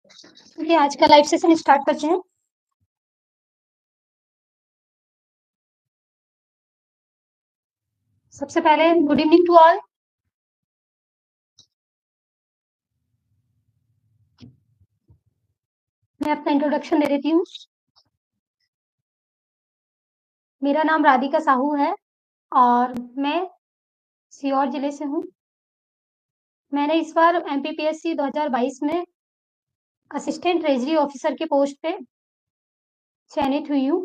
चलिए आज का लाइव सेशन स्टार्ट करते हैं। सबसे पहले गुड इवनिंग टू ऑल। मैं अपना इंट्रोडक्शन दे देती हूँ। मेरा नाम राधिका साहू है और मैं सीहोर जिले से हूँ। मैंने इस बार एमपीपीएससी 2022 में असिस्टेंट ट्रेजरी ऑफिसर के पोस्ट पे चयनित हुई हूँ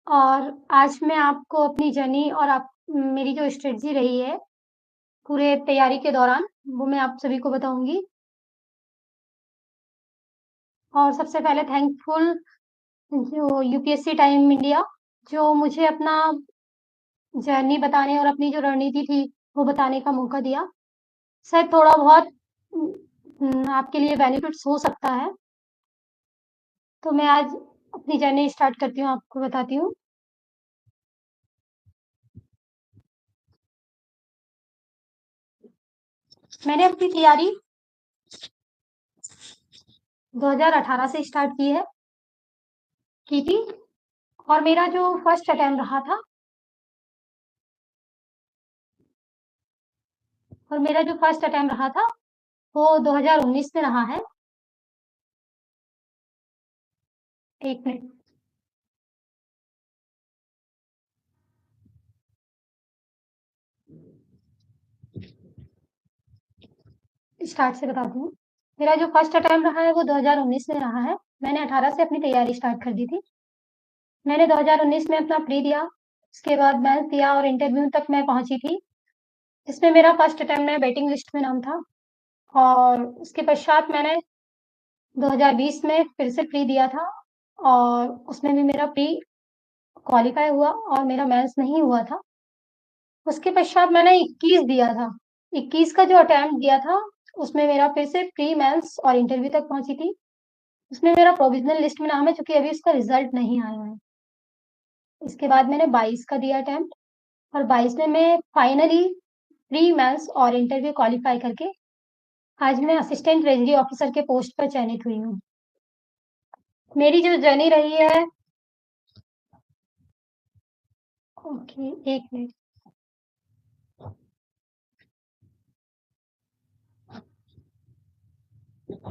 और आज मैं आपको अपनी जर्नी और मेरी जो स्ट्रेटजी रही है पूरे तैयारी के दौरान वो मैं आप सभी को बताऊंगी। और सबसे पहले थैंकफुल जो यूपीएससी टाइम इंडिया जो मुझे अपना जर्नी बताने और अपनी जो रणनीति थी वो बताने का मौका दिया। शायद थोड़ा बहुत आपके लिए बेनिफिट्स हो सकता है। तो मैं आज अपनी जर्नी स्टार्ट करती हूँ, आपको बताती हूँ। मैंने अपनी तैयारी 2018 से स्टार्ट की थी और मेरा जो फर्स्ट अटेम्प्ट रहा था वो 2019 में रहा है। एक मिनट स्टार्ट से बताती हूँ। मेरा जो फर्स्ट अटेम्प्ट रहा है वो 2019 में रहा है। मैंने 18 से अपनी तैयारी स्टार्ट कर दी थी। मैंने 2019 में अपना प्री दिया, उसके बाद मेंस दिया और इंटरव्यू तक मैं पहुंची थी। इसमें मेरा फर्स्ट अटेम्प्ट में वेटिंग लिस्ट में नाम था और उसके पश्चात मैंने 2020 में फिर से प्री दिया था और उसमें भी मेरा प्री क्वालिफाई हुआ और मेरा मेंस नहीं हुआ था। उसके पश्चात मैंने 21 दिया था। 21 का जो अटेम्प्ट दिया था उसमें मेरा फिर से प्री मेंस और इंटरव्यू तक पहुंची थी। उसमें मेरा प्रोविजनल लिस्ट में नाम है, क्योंकि अभी उसका रिजल्ट नहीं आया है। इसके बाद मैंने 22 का दिया अटेम्प्ट और 22 में मैं फाइनली प्री मेंस और इंटरव्यू क्वालिफाई करके आज मैं असिस्टेंट रेंजरी ऑफिसर के पोस्ट पर चयनित हुई हूँ। मेरी जो जर्नी रही है, ओके एक मिनट, एक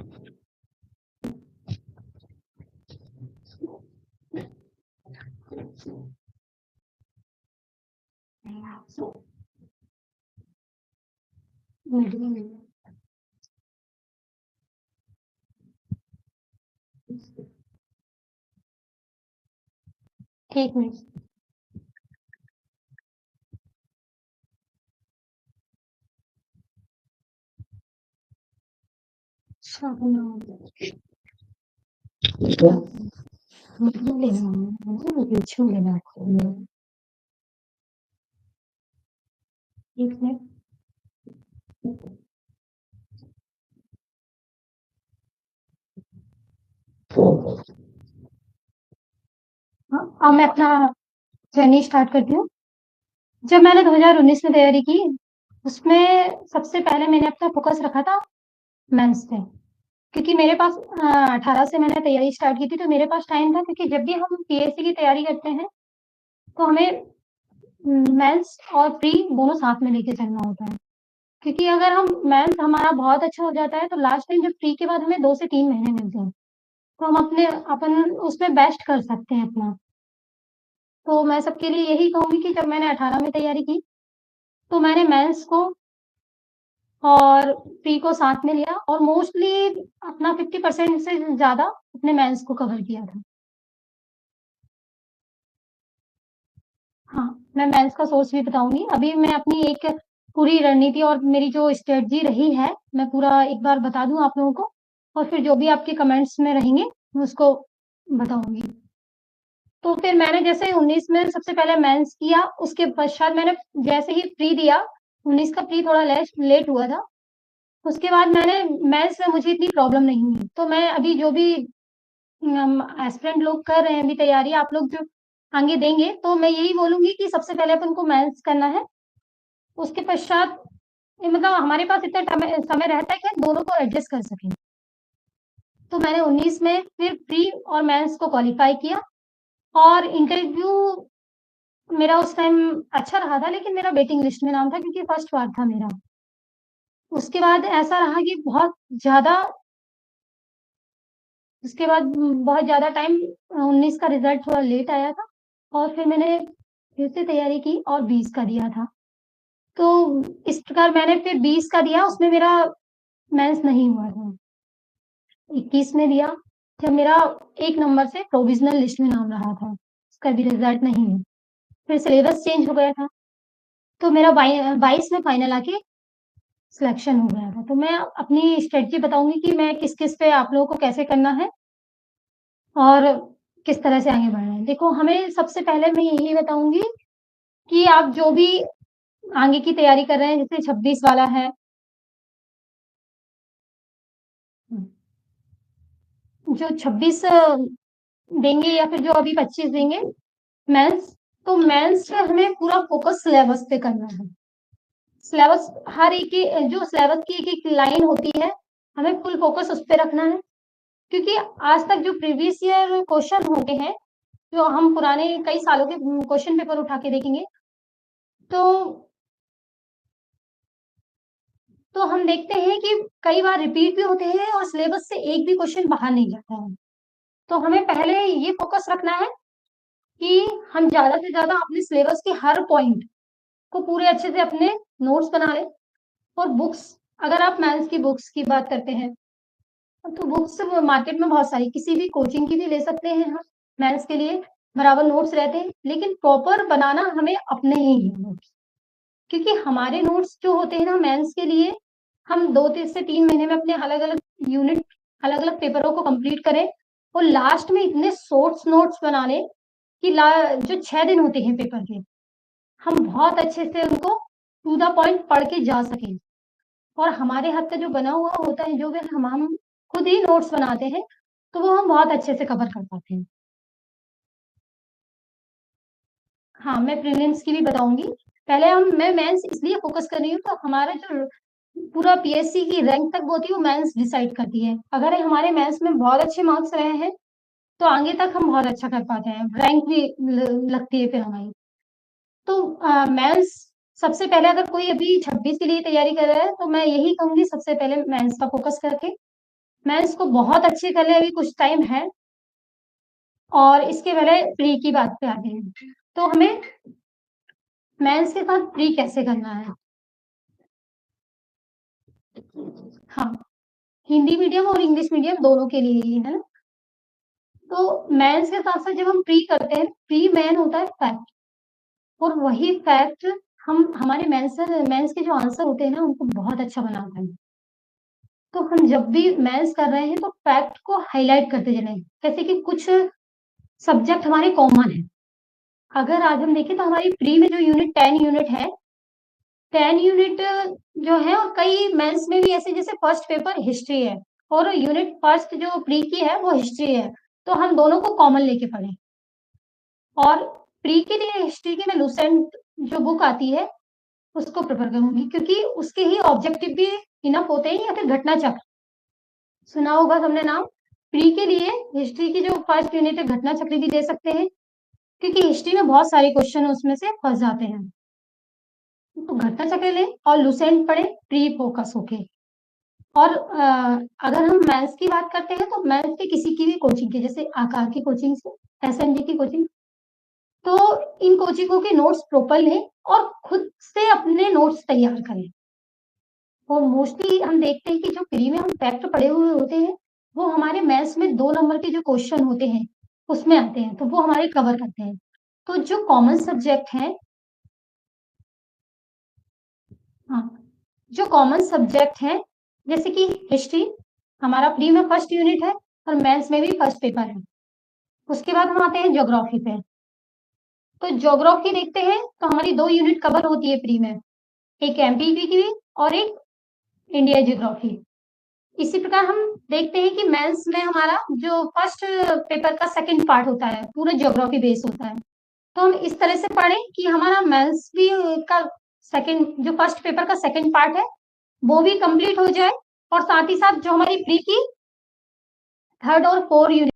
मिनट। एक मिनट। हाँ, अब मैं अपना जर्नी स्टार्ट करती हूँ। जब मैंने 2019 में तैयारी की, उसमें सबसे पहले मैंने अपना फोकस रखा था मेंस पे, क्योंकि मेरे पास 18 से मैंने तैयारी स्टार्ट की थी तो मेरे पास टाइम था, क्योंकि जब भी हम पीएससी की तैयारी करते हैं तो हमें मेंस और प्री दोनों साथ में लेके चलना होता है। क्योंकि अगर हम मेंस हमारा बहुत अच्छा हो जाता है तो लास्ट टाइम जब प्री के बाद हमें 2 से 3 महीने मिलते हैं, तो हम अपन उसमें बेस्ट कर सकते हैं अपना। तो मैं सबके लिए यही कहूँगी कि जब मैंने 18 में तैयारी की तो मैंने मेंस को और प्री को साथ में लिया और मोस्टली अपना 50% से ज़्यादा अपने मेंस को कवर किया था। हाँ, मैं मेंस का सोर्स भी बताऊँगी। अभी मैं अपनी एक पूरी रणनीति और मेरी जो स्ट्रेटजी रही है, मैं पूरा एक बार बता दूँ आप लोगों को और फिर जो भी आपके कमेंट्स में रहेंगे, मैं उसको बताऊँगी। तो फिर मैंने जैसे 19 में सबसे पहले मेंस किया, उसके पश्चात मैंने जैसे ही प्री दिया, 19 का प्री थोड़ा लेट हुआ था। उसके बाद मैंने मेंस में मुझे इतनी प्रॉब्लम नहीं हुई। तो मैं अभी जो भी एस्पिरेंट लोग कर रहे हैं अभी तैयारी, आप लोग जो आगे देंगे, तो मैं यही बोलूँगी कि सबसे पहले अपन को मेंस करना है। उसके पश्चात मतलब हमारे पास इतना समय रहता है कि हम दोनों को एडजस्ट कर सकें। तो मैंने 19 में फिर प्री और मेंस को क्वालिफाई किया और इंटरव्यू मेरा उस टाइम अच्छा रहा था, लेकिन मेरा वेटिंग लिस्ट में नाम था क्योंकि फर्स्ट बार था मेरा। उसके बाद ऐसा रहा कि ज़्यादा उसके बाद बहुत ज़्यादा टाइम 19 का रिजल्ट थोड़ा लेट आया था और फिर मैंने फिर से तैयारी की और 20 का दिया था। तो इस प्रकार मैंने फिर 20 का दिया, उसमें मेरा मेंस नहीं हुआ था। 21 में दिया, जब मेरा 1 नंबर से प्रोविज़नल लिस्ट में नाम रहा था, उसका भी रिजल्ट नहीं है। फिर सिलेबस चेंज हो गया था, तो मेरा 22 में फाइनल आके सिलेक्शन हो गया था। तो मैं अपनी स्ट्रेटजी बताऊँगी कि मैं किस-किस पे आप लोगों को कैसे करना है और किस तरह से आगे बढ़ना है। देखो, हमें सबसे पहले मैं यही बताऊँगी कि आप जो भी आगे की तैयारी कर रहे हैं, जैसे 26 वाला है, जो 26 देंगे या फिर जो अभी 25 देंगे मेंस, तो मेंस पे हमें पूरा फोकस सिलेबस पे करना है। सिलेबस हर एक की जो सिलेबस की एक-एक लाइन होती है, हमें फुल फोकस उस पे रखना है, क्योंकि आज तक जो प्रीवियस ईयर क्वेश्चन होते हैं, जो हम पुराने कई सालों के क्वेश्चन पेपर उठा के देखेंगे, तो हम देखते हैं कि कई बार रिपीट भी होते हैं और सिलेबस से एक भी क्वेश्चन बाहर नहीं जाता है। तो हमें पहले ये फोकस रखना है कि हम ज़्यादा से ज़्यादा अपने सिलेबस के हर पॉइंट को पूरे अच्छे से अपने नोट्स बना लें। और बुक्स, अगर आप मैथ्स की बुक्स की बात करते हैं, तो बुक्स मार्केट में बहुत सारी किसी भी कोचिंग की भी ले सकते हैं हम, मैथ्स के लिए बराबर नोट्स रहते हैं, लेकिन प्रॉपर बनाना हमें अपने ही है नोट्स। क्योंकि हमारे नोट्स जो होते हैं ना मैथ्स के लिए, हम 2 से 3 महीने में अपने अलग-अलग यूनिट, अलग-अलग पेपरों को कंप्लीट करें और लास्ट में इतने शॉर्ट्स नोट्स बना लें कि ला जो 6 दिन होते हैं पेपर के, हम बहुत अच्छे से उनको टू द पॉइंट पढ़ के जा सकें। और हमारे हाथ का जो बना हुआ होता है, जो भी हम खुद ही नोट्स बनाते हैं, तो वो हम बहुत अच्छे से कवर कर पाते हैं। हाँ, मैं प्रीलिम्स की भी बताऊँगी। पहले मैं मेंस इसलिए फ़ोकस कर रही हूँ, तो हमारा जो पूरा पीएससी की रैंक तक होती है, वो मेंस डिसाइड करती है। अगर हमारे मेंस में बहुत अच्छे मार्क्स रहे हैं, तो आगे तक हम बहुत अच्छा कर पाते हैं, रैंक भी ल लगती है फिर हमारी। तो मेंस सबसे पहले, अगर कोई अभी 26 के लिए तैयारी कर रहा है, तो मैं यही कहूँगी सबसे पहले मेंस का फ़ोकस करके मेंस को बहुत अच्छे कर ले, अभी कुछ टाइम है। और इसके पहले प्री की बात पे आते हैं। तो हमें मेंस के साथ प्री कैसे करना है? हाँ, हिंदी मीडियम और इंग्लिश मीडियम दोनों के लिए ही है ना? तो मेंस के साथ-साथ जब हम प्री करते हैं, प्री मेन होता है फैक्ट, और वही फैक्ट हम हमारे मेंस के जो आंसर होते हैं ना, उनको बहुत अच्छा बनाता है। तो हम जब भी मेंस कर रहे हैं, तो फैक्ट को हाइलाइट करते चलें। जैसे कि कुछ सब्जेक्ट हमारे कॉमन हैं। अगर आज हम देखें, तो हमारी प्री में जो यूनिट 10 यूनिट है, 10 यूनिट जो है, और कई मेंस में भी ऐसे, जैसे फर्स्ट पेपर हिस्ट्री है और यूनिट फर्स्ट जो प्री की है वो हिस्ट्री है, तो हम दोनों को कॉमन लेके पढ़ें। और प्री के लिए हिस्ट्री की मैं लुसेंट जो बुक आती है, उसको प्रेफर करूंगी, क्योंकि उसके ही ऑब्जेक्टिव भी इनफ होते हैं। या फिर घटना चक्र सुना होगा सबने नाम। प्री के लिए हिस्ट्री की जो फर्स्ट यूनिट है, घटना चक्र भी दे सकते हैं, क्योंकि हिस्ट्री में बहुत सारे क्वेश्चन उसमें से फंस जाते हैं। तो घटना चक्र लें और लुसेंट पढ़ें प्री फोकस होके। और अगर हम मैथ्स की बात करते हैं, तो मैथ्स के किसी की भी कोचिंग की, जैसे आकार की कोचिंग से, एसएमजी की कोचिंग, तो इन कोचिंगों के नोट्स प्रॉपर लें और खुद से अपने नोट्स तैयार करें। और मोस्टली हम देखते हैं कि जो प्री में हम फैक्ट पढ़े हुए होते हैं, वो हमारे मैथ्स में 2 नंबर के जो क्वेश्चन होते हैं, उसमें आते हैं, तो वो हमारे कवर करते हैं। तो जो कॉमन सब्जेक्ट हैं, हाँ, जो कॉमन सब्जेक्ट हैं, जैसे कि हिस्ट्री हमारा प्री में फर्स्ट यूनिट है और मेंस में भी फर्स्ट पेपर है। उसके बाद हम आते हैं ज्योग्राफी पे। तो ज्योग्राफी देखते हैं, तो हमारी 2 यूनिट कवर होती है प्री में, एक एमपीपी की और एक इंडिया ज्योग्राफी। इसी प्रकार हम देखते हैं कि मेंस में हमारा जो फर्स्ट पेपर का सेकंड पार्ट होता है, पूरा ज्योग्राफी बेस होता है। तो हम इस तरह से पढ़ें कि हमारा मेंस भी का सेकंड, जो फर्स्ट पेपर का सेकंड पार्ट है, वो भी कंप्लीट हो जाए, और साथ ही साथ जो हमारी प्री की थर्ड और 4 यूनिट